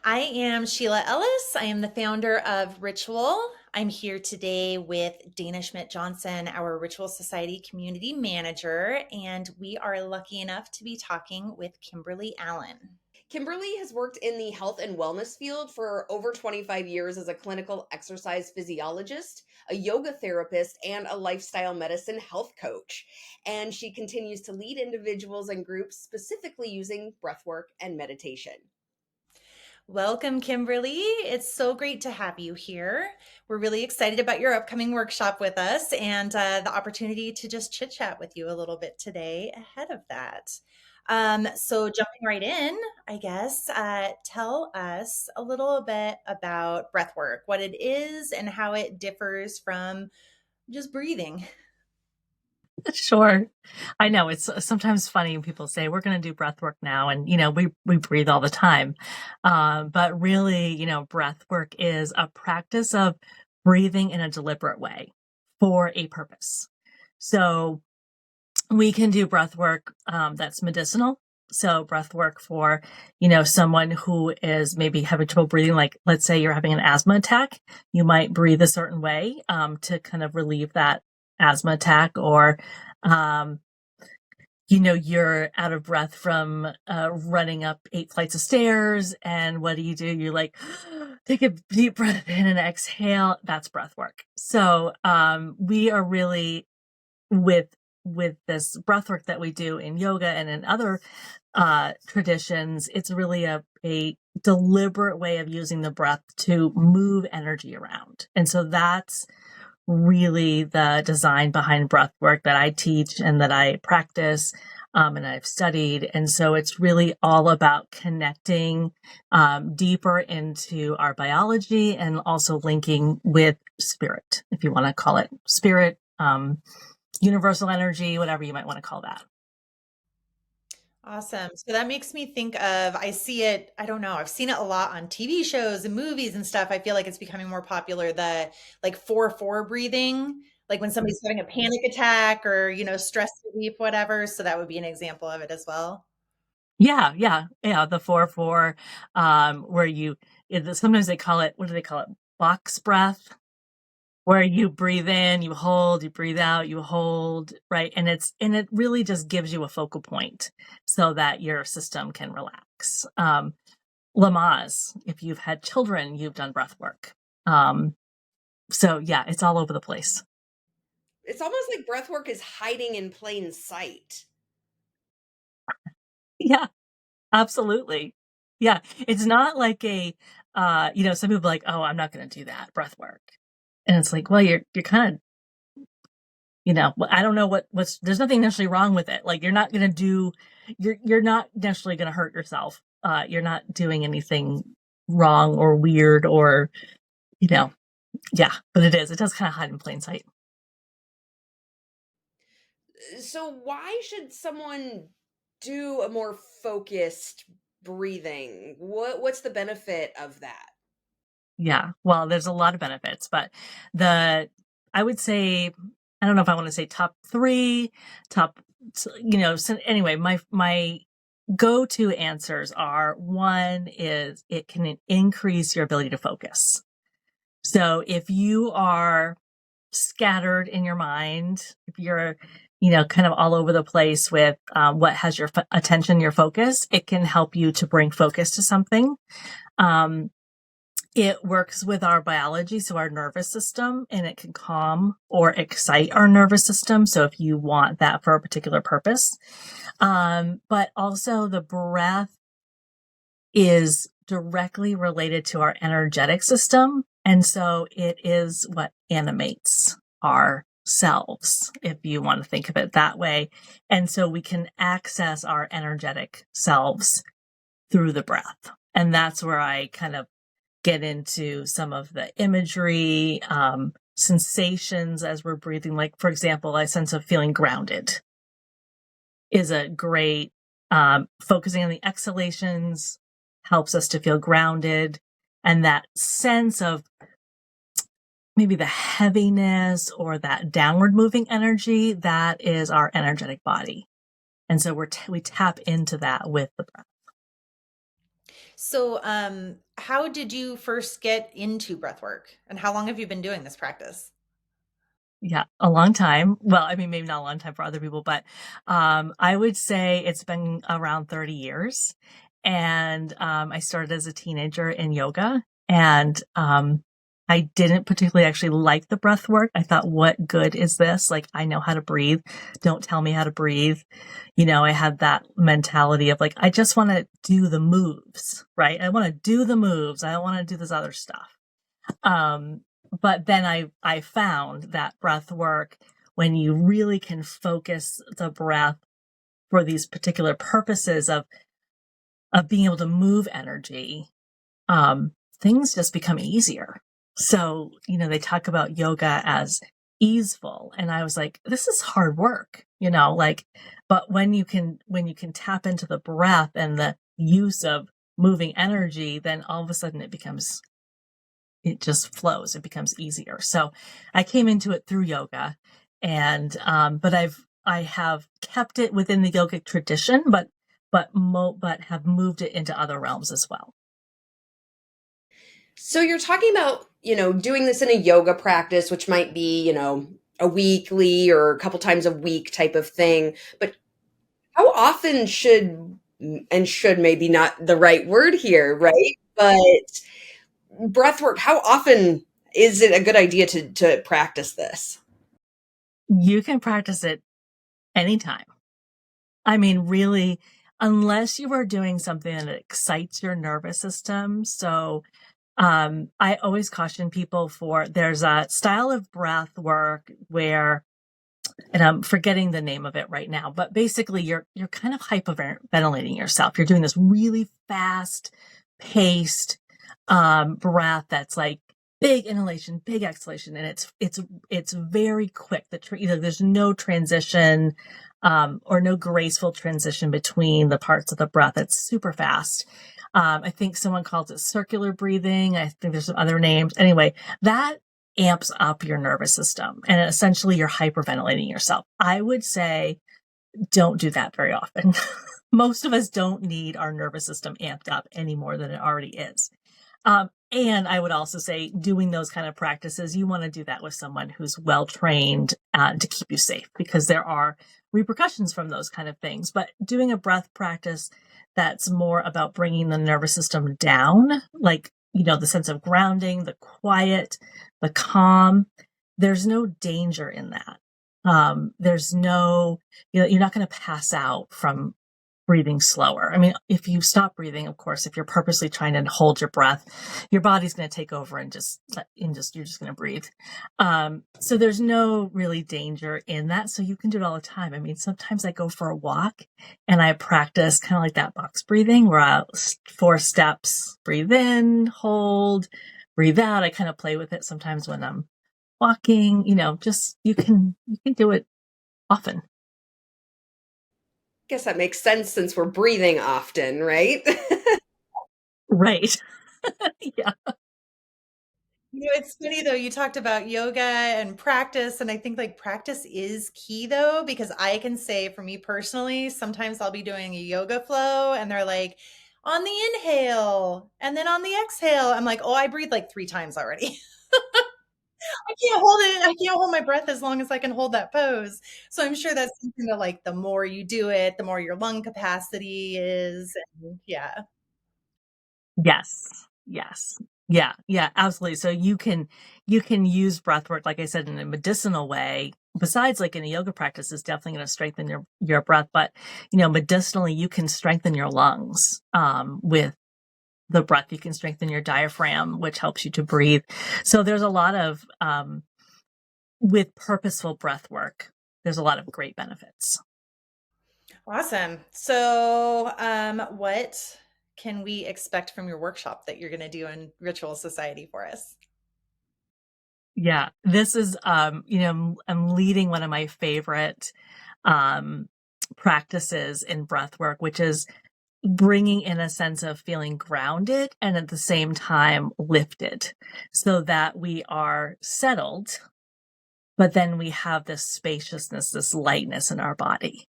I am Sheila Ellis. I am the founder of Ritual. I'm here today with Dana Schmidt Johnson, our Ritual Society community manager, and we are lucky enough to be talking with Kimberly Allen. Kimberly has worked in the health and wellness field for over 25 years as a clinical exercise physiologist, a yoga therapist, and a lifestyle medicine health coach. And she continues to lead individuals and groups specifically using breathwork and meditation. Welcome, Kimberly. It's so great to have you here. We're really excited about your upcoming workshop with us and the opportunity to just chit chat with you a little bit today ahead of that. So, jumping right in, I guess, tell us a little bit about breath work, what it is, and how it differs from just breathing. Sure. I know it's sometimes funny when people say we're going to do breath work now, and we breathe all the time. But really, breath work is a practice of breathing in a deliberate way for a purpose. So we can do breath work that's medicinal. So breath work for, someone who is maybe having trouble breathing, like let's say you're having an asthma attack, you might breathe a certain way to kind of relieve that asthma attack, or you're out of breath from running up 8 flights of stairs, and what do? You're like, take a deep breath in and exhale. That's breath work. So we are really with this breath work that we do in yoga and in other traditions. It's really a deliberate way of using the breath to move energy around. And so that's really the design behind breath work that I teach and that I practice and I've studied. And so it's really all about connecting deeper into our biology and also linking with spirit, if you want to call it spirit, universal energy, whatever you might want to call that. Awesome. So that makes me think of, I see it, I don't know, I've seen it a lot on TV shows and movies and stuff. I feel like it's becoming more popular, the like 4-4 breathing, like when somebody's having a panic attack or, stress relief, whatever. So that would be an example of it as well. Yeah. The 4-4, where sometimes they call it, what do they call it? Box breath, where you breathe in, you hold, you breathe out, you hold, right? And it really just gives you a focal point so that your system can relax. Lamaze, if you've had children, you've done breath work. So yeah, it's all over the place. It's almost like breathwork is hiding in plain sight. Yeah, absolutely. Yeah, it's not like some people are like, oh, I'm not going to do that breath work. And it's like, well, you're kind of, I don't know there's nothing necessarily wrong with it. Like you're not necessarily going to hurt yourself. You're not doing anything wrong or weird or, yeah, but it does kind of hide in plain sight. So why should someone do a more focused breathing? What's the benefit of that? Yeah, well, there's a lot of benefits, but I would say, I don't know if I want to say top 3, so anyway, my go-to answers are, one is it can increase your ability to focus. So if you are scattered in your mind, if you're, kind of all over the place with what has your attention, your focus, it can help you to bring focus to something. It works with our biology, so our nervous system, and it can calm or excite our nervous system. So if you want that for a particular purpose, but also the breath is directly related to our energetic system. And so it is what animates our selves, if you want to think of it that way. And so we can access our energetic selves through the breath. And that's where I kind of get into some of the imagery, sensations as we're breathing. Like, for example, a sense of feeling grounded is a great, focusing on the exhalations helps us to feel grounded. And that sense of maybe the heaviness or that downward moving energy, that is our energetic body. And so we tap into that with the breath. So, how did you first get into breath work, and how long have you been doing this practice? Yeah, a long time. Well, I mean, maybe not a long time for other people, but I would say it's been around 30 years. And I started as a teenager in yoga, and I didn't particularly actually like the breath work. I thought, what good is this? Like, I know how to breathe. Don't tell me how to breathe. I had that mentality of like, I just want to do the moves, right? I want to do the moves. I don't want to do this other stuff. Um, but then I found that breath work, when you really can focus the breath for these particular purposes of being able to move energy, things just become easier. So, they talk about yoga as easeful. And I was like, this is hard work, like, but when you can tap into the breath and the use of moving energy, then all of a sudden it just flows. It becomes easier. So I came into it through yoga, and but I have kept it within the yogic tradition, but have moved it into other realms as well. So you're talking about, doing this in a yoga practice, which might be, a weekly or a couple times a week type of thing. But how often should maybe not the right word here, right? But breath work, how often is it a good idea to practice this? You can practice it anytime. I mean, really, unless you are doing something that excites your nervous system. So I always caution people there's a style of breath work where, and I'm forgetting the name of it right now, but basically you're kind of hyperventilating yourself. You're doing this really fast paced breath that's like big inhalation, big exhalation, and it's very quick. There's no transition or no graceful transition between the parts of the breath. It's super fast. I think someone calls it circular breathing. I think there's some other names. Anyway, that amps up your nervous system, and essentially you're hyperventilating yourself. I would say don't do that very often. Most of us don't need our nervous system amped up any more than it already is. And I would also say doing those kind of practices, you want to do that with someone who's well trained to keep you safe, because there are repercussions from those kind of things. But doing a breath practice that's more about bringing the nervous system down, like, the sense of grounding, the quiet, the calm, there's no danger in that. There's no, you're not going to pass out from breathing slower. I mean, if you stop breathing, of course, if you're purposely trying to hold your breath, your body's going to take over and you're just going to breathe. So there's no really danger in that. So you can do it all the time. I mean, sometimes I go for a walk and I practice kind of like that box breathing where I'll 4 steps, breathe in, hold, breathe out. I kind of play with it sometimes when I'm walking, just you can do it often. Guess that makes sense since we're breathing often, right? Right. Yeah. It's funny though, you talked about yoga and practice, and I think like practice is key though, because I can say for me personally, sometimes I'll be doing a yoga flow and they're like, on the inhale and then on the exhale. I'm like, oh, I breathe like 3 times already. I can't hold it. I can't hold my breath as long as I can hold that pose. So I'm sure that's something that like the more you do it, the more your lung capacity is. And yeah. Yes. Yes. Yeah. Yeah, absolutely. So you can use breath work, like I said, in a medicinal way. Besides, like in a yoga practice, is definitely going to strengthen your breath. But medicinally, you can strengthen your lungs with the breath. You can strengthen your diaphragm, which helps you to breathe. So there's a lot of with purposeful breath work. There's a lot of great benefits. Awesome. So, what can we expect from your workshop that you're going to do in Ritual Society for us? Yeah, this is, I'm leading one of my favorite um, practices in breath work, which is bringing in a sense of feeling grounded and at the same time lifted, so that we are settled, but then we have this spaciousness, this lightness in our body.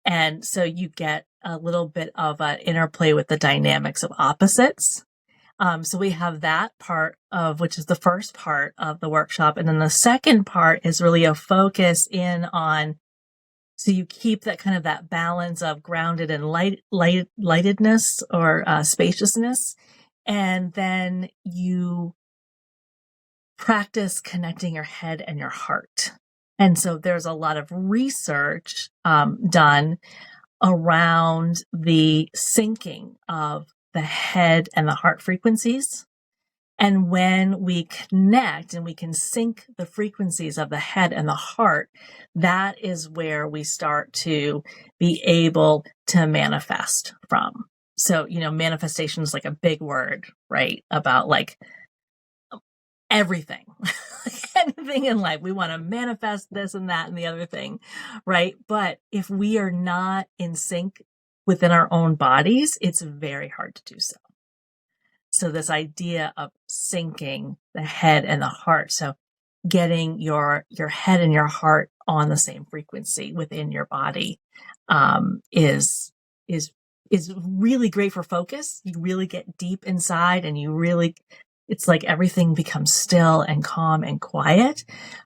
And so you get a little bit of an interplay with the dynamics of opposites. So we have that part of, which is the first part of the workshop. And then the second part is really a focus in on, so you keep that kind of that balance of grounded and lightedness or spaciousness. And then you practice connecting your head and your heart. And so there's a lot of research done around the syncing of the head and the heart frequencies. And when we connect and we can sync the frequencies of the head and the heart, that is where we start to be able to manifest from. So, manifestation is like a big word, right? About like everything, anything in life. We want to manifest this and that and the other thing, right? But if we are not in sync within our own bodies, it's very hard to do so. So this idea of syncing the head and the heart. So getting your head and your heart on the same frequency within your body, is really great for focus. You really get deep inside and it's like everything becomes still and calm and quiet.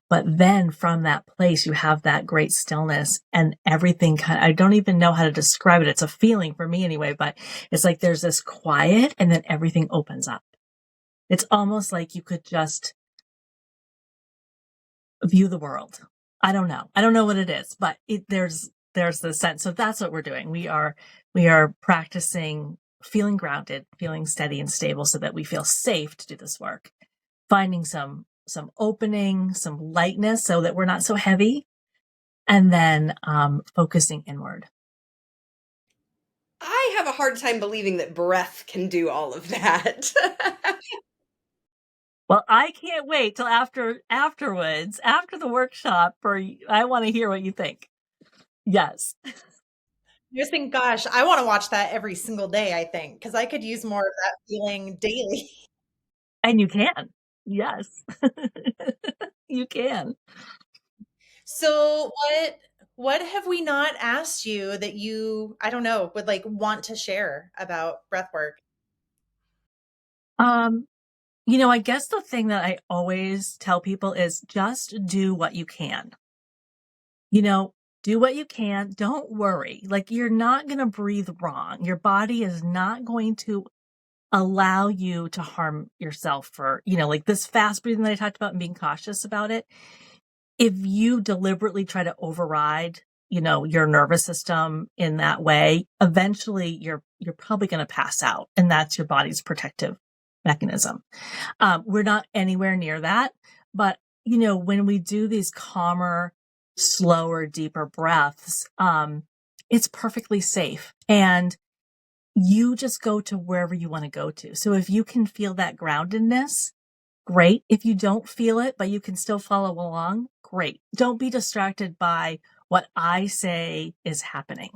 But then from that place, you have that great stillness and everything I don't even know how to describe it. It's a feeling for me anyway, but it's like there's this quiet and then everything opens up. It's almost like you could just view the world. I don't know what it is, but there's the sense. So that's what we're doing. We are practicing feeling grounded, feeling steady and stable so that we feel safe to do this work. Finding some opening, some lightness so that we're not so heavy, and then focusing inward. I have a hard time believing that breath can do all of that. Well, I can't wait till afterwards, after the workshop I want to hear what you think. Yes. I just think, gosh, I want to watch that every single day, I think, because I could use more of that feeling daily. And you can. Yes. You can. So what have we not asked you that you, I don't know, would like want to share about breath work? Um, I guess the thing that I always tell people is just do what you can. Do what you can. Don't worry. Like, you're not going to breathe wrong. Your body is not going to allow you to harm yourself for, like this fast breathing that I talked about and being cautious about it. If you deliberately try to override, your nervous system in that way, eventually you're probably going to pass out, and that's your body's protective mechanism. We're not anywhere near that, but when we do these calmer, slower, deeper breaths, it's perfectly safe, and you just go to wherever you want to go to. So if you can feel that groundedness, great. If you don't feel it, but you can still follow along, great. Don't be distracted by what I say is happening.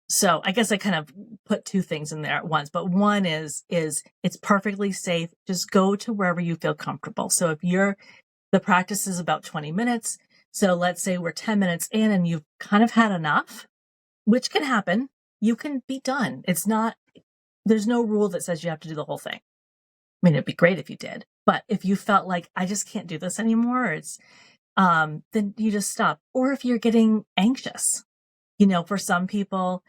So I guess I kind of put two things in there at once, but one is it's perfectly safe. Just go to wherever you feel comfortable. So if the practice is about 20 minutes. So let's say we're 10 minutes in and you've kind of had enough, which can happen. You can be done. There's no rule that says you have to do the whole thing. I mean, it'd be great if you did, but if you felt like I just can't do this anymore, then you just stop. Or if you're getting anxious, for some people,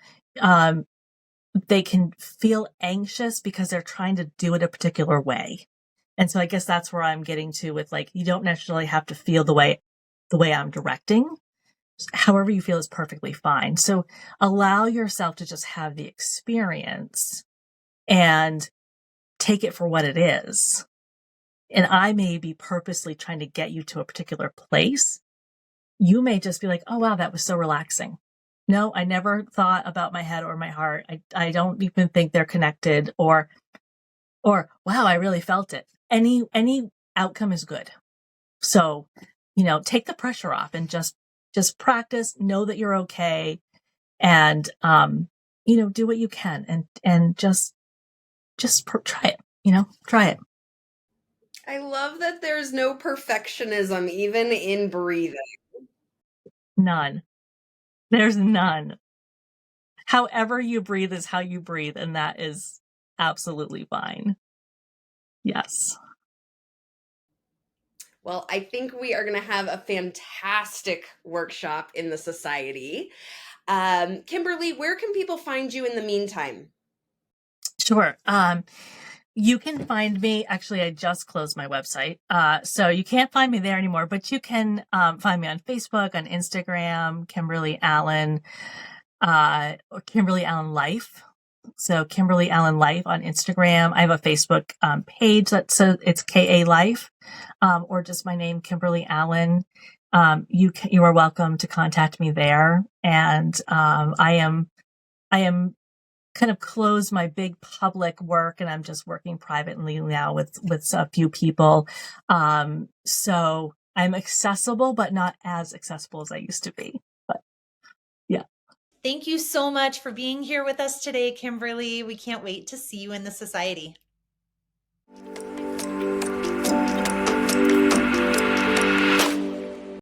they can feel anxious because they're trying to do it a particular way. And so I guess that's where I'm getting to with, like, you don't necessarily have to feel the way I'm directing. However you feel is perfectly fine. So allow yourself to just have the experience and take it for what it is. And I may be purposely trying to get you to a particular place. You may just be like, oh, wow, that was so relaxing. No, I never thought about my head or my heart. I don't even think they're connected, or, wow, I really felt it. Any outcome is good. So, take the pressure off and just practice, know that you're okay, and, do what you can, and just try it, try it. I love that there's no perfectionism even in breathing. None. There's none. however you breathe is how you breathe, and that is absolutely fine. Yes. Well, I think we are going to have a fantastic workshop in the society. Kimberly, where can people find you in the meantime? Sure. You can find me. Actually, I just closed my website. So you can't find me there anymore, but you can find me on Facebook, on Instagram, Kimberly Allen, or Kimberly Allen Life. So Kimberly Allen Life on Instagram. I have a Facebook page so it's KA Life, or just my name, Kimberly Allen. You are welcome to contact me there. And I am kind of closed my big public work, and I'm just working privately now with a few people. So I'm accessible, but not as accessible as I used to be. But yeah. Thank you so much for being here with us today, Kimberly. We can't wait to see you in the society.